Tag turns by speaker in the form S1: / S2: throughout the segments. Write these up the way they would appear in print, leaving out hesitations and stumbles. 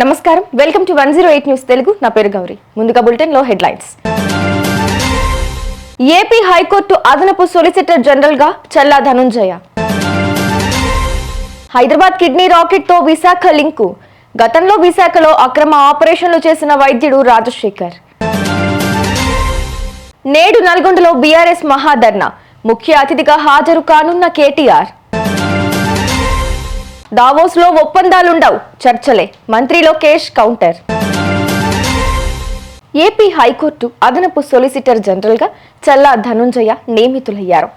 S1: నమస్కారం, welcome to 108 news Telugu. నా పేరు గౌరీ. ముందుగా బులెటిన్ లో హెడ్లైన్స్. ఏపీ హైకోర్టు అదనపు సొలిసిటర్ జనరల్ గా చల్లా ధనుంజయ. హైదరాబాద్ కిడ్నీ రాకెట్ తో విశాఖ లింకు. గతంలో విశాఖలో అక్రమ ఆపరేషన్లు చేసిన వైద్యుడు రాజశేఖర్. నేడు నల్గొండలో బీఆర్ఎస్ మహాధర్నా. ముఖ్య అతిథిగా హాజరు కానున్న కేటీఆర్. దావోస్ లో ఒప్పందాలుండవు, చర్చలే. మంత్రి లోకేష్ కౌంటర్. ఏపీ హైకోర్టు అదనపు సొలిసిటర్ జనరల్ గా చల్లా ధనుంజయ నియమితులయ్యారు.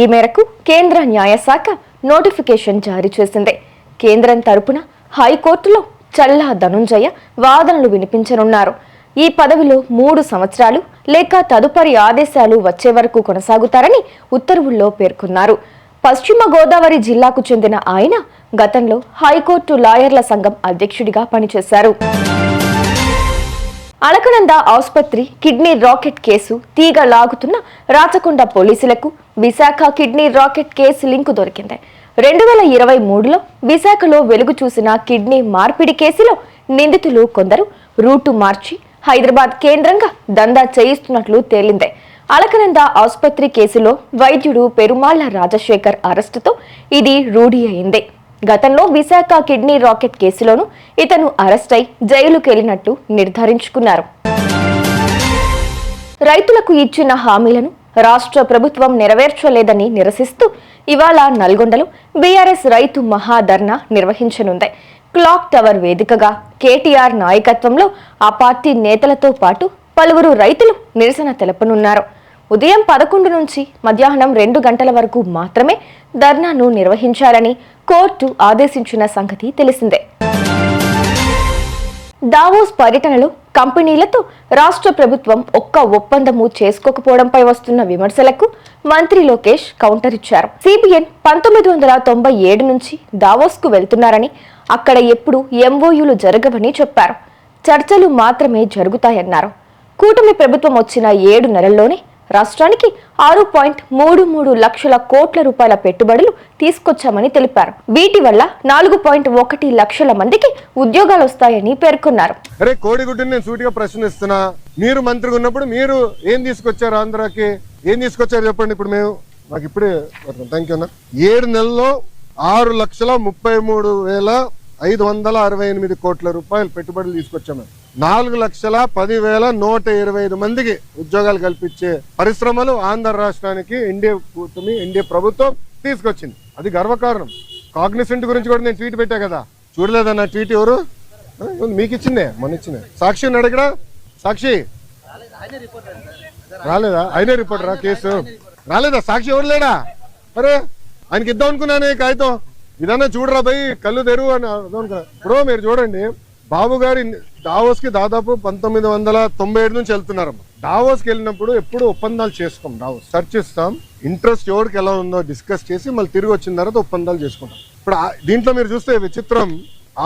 S1: ఈ మేరకు కేంద్ర న్యాయశాఖ నోటిఫికేషన్ జారీ చేసింది. కేంద్రం తరపున హైకోర్టులో చల్లా ధనుంజయ వాదనలు వినిపించనున్నారు. ఈ పదవిలో 3 సంవత్సరాలు లేక తదుపరి ఆదేశాలు వచ్చే వరకు కొనసాగుతారని ఉత్తర్వుల్లో పేర్కొన్నారు. పశ్చిమ గోదావరి జిల్లాకు చెందిన ఆయన గతంలో హైకోర్టు లాయర్ల సంఘం అధ్యక్షుడిగా పనిచేశారు. అలకనంద ఆసుపత్రి కిడ్నీ రాకెట్ కేసు తీగ లాగుతున్న రాచకొండ పోలీసులకు Visakha kidney racket case link దొరికింది. 2023లో విశాఖలో వెలుగు చూసిన కిడ్నీ మార్పిడి కేసులో నిందితులు కొందరు రూటు మార్చి హైదరాబాద్ కేంద్రంగా దందా చేయిస్తున్నట్లు తేలింది. అలకనంద ఆసుపత్రి కేసులో వైద్యుడు పెరుమాళ్ల రాజశేఖర్ అరెస్టుతో ఇది రూఢి అయింది. గతంలో విశాఖ కిడ్నీ రాకెట్ కేసులోనూ ఇతను అరెస్ట్ అయి జైలుకు వెళ్లినట్టు నిర్ధారించుకున్నారు. రైతులకు ఇచ్చిన హామీలను రాష్ట్ర ప్రభుత్వం నెరవేర్చలేదని నిరసిస్తూ ఇవాళ నల్గొండలో బీఆర్ఎస్ రైతు మహాధర్నా నిర్వహించనుంది. క్లాక్ టవర్ వేదికగా కేటీఆర్ నాయకత్వంలో ఆ పార్టీ నేతలతో పాటు పలువురు రైతులు నిరసన తెలపనున్నారు. ఉదయం 11 నుంచి మధ్యాహ్నం 2 గంటల వరకు మాత్రమే ధర్నాను నిర్వహించాలని కోర్టు ఆదేశించిన సంగతి తెలిసిందే. దావోస్ పర్యటనలో కంపెనీలతో రాష్ట్ర ప్రభుత్వం ఒక్క ఒప్పందము చేసుకోకపోవడంపై వస్తున్న విమర్శలకు మంత్రి లోకేష్ కౌంటర్ ఇచ్చారు. సిబిఎన్ 1997 నుంచి దావోస్ కు వెళ్తున్నారని, అక్కడ ఎప్పుడు ఎంఓయూలు జరగవని చెప్పారు. చర్చలు మాత్రమే జరుగుతాయన్నారు. కూటమి ప్రభుత్వం వచ్చిన 7 నెలల్లోనే రాష్ట్రానికి 6.33 లక్షల కోట్ల రూపాయల పెట్టుబడులు తీసుకొచ్చామని తెలిపారు. వీటి వల్ల 4.1 లక్షల మందికి ఉద్యోగాలు వస్తాయని పేర్కొన్నారు.
S2: అరే కోడిగుడ్డుని నేను సూటిగా ప్రశ్నిస్తున్నా. మీరు మంత్రిగా ఉన్నప్పుడు మీరు ఏం తీసుకొచ్చారు? ఆంధ్రాకి ఏం తీసుకొచ్చారు చెప్పండి. ఇప్పుడు మేము మాకు ఇప్పుడే థ్యాంక్ యూ అన్న. 7 నెలల్లో 6,33,568 కోట్ల రూపాయలు పెట్టుబడులు తీసుకొచ్చాము. 4,10,125 మందికి ఉద్యోగాలు కల్పించే పరిశ్రమలు ఆంధ్ర రాష్ట్రానికి ఎన్డీఏ ప్రభుత్వం తీసుకొచ్చింది. అది గర్వకారణం. కాగ్నిసెంట్ గురించి కూడా నేను ట్వీట్ పెట్టా కదా, చూడలేదన్న ట్వీట్? ఎవరు మీకు ఇచ్చిందే, మొన్న ఇచ్చిందే. సాక్షి ఉన్నాడు ఇక్కడ. సాక్షి రాలేదా? ఆయనే రిపోర్టరా? కేసు రాలేదా? సాక్షి ఎవరు లేడా? అరే ఆయనకి ఇద్దాం అనుకున్నానే కాగితం. ఇదన్నా చూడరా భయ్, కళ్ళు తెరువు అని అర్థం అనుకున్నా. ఇప్పుడు మీరు చూడండి, బాబు గారు దావోస్ కి దాదాపు 1997 నుంచి వెళ్తున్నారు. దావోస్ కి వెళ్ళినప్పుడు ఎప్పుడు ఒప్పందాలు చేసుకోం. దావోస్ చర్చిస్తాం, ఇంట్రెస్ట్ ఎవరికి ఎలా ఉందో డిస్కస్ చేసి మళ్ళీ తిరిగి వచ్చిన తర్వాత ఒప్పందాలు చేసుకుంటాం. ఇప్పుడు దీంట్లో మీరు చూస్తే విచిత్రం,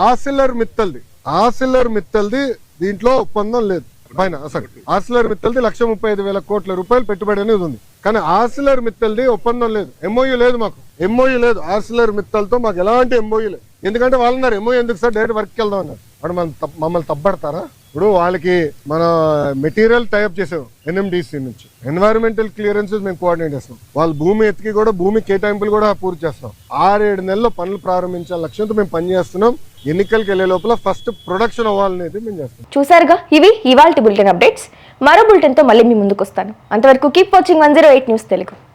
S2: ఆసిలర్ మిత్తల్ది దీంట్లో ఒప్పందం లేదు పైన. అసలు ఆసిలర్ మిత్తల్ది 1,35,000 కోట్ల రూపాయలు పెట్టుబడి అనేది ఉంది. కానీ ఆసిలర్ మిత్తల్ది ఒప్పందం లేదు, ఎంఓయూ లేదు. మాకు ఎంఓయూ లేదు ఆసిలర్ మిత్తల్తో, మాకు ఎలాంటి ఎంఓయూ లేదు. ఎందుకంటే వాళ్ళు అన్నారు ఎంఓయూ ఎందుకు సార్, డైరెక్ట్ వర్క్కి వెళ్దాం అన్నారు. వాడు మమ్మల్ని తప్పడతారా? ఇప్పుడు వాళ్ళకి మన మెటీరియల్ టైప్ చేసాం ఎన్ఎండిసి నుంచి, ఎన్వైరన్మెంటల్ క్లియరెన్సెస్ మేము కోఆర్డినేట్ చేస్తాం. వాళ్ళు భూమి ఎత్తికి కూడా భూమి కేటాయింపులు కూడా పూర్తి చేస్తాం. 6-7 నెలల్లో పనులు ప్రారంభించాల లక్ష్యంతో మేము పనిచేస్తున్నాం. ఎన్నికలకు వెళ్లే లోపల ఫస్ట్ ప్రొడక్షన్ అవ్వాలనేది మేము చేస్తాం.
S1: చూసారుగా, ఇవి ఇవాల్టి బులెటిన్ అప్డేట్స్. మరో బులెటిన్ తో మళ్ళీ మీ ముందుకు వస్తాను. అంతవరకు కీప్ వాచింగ్ 108 న్యూస్ తెలుగు.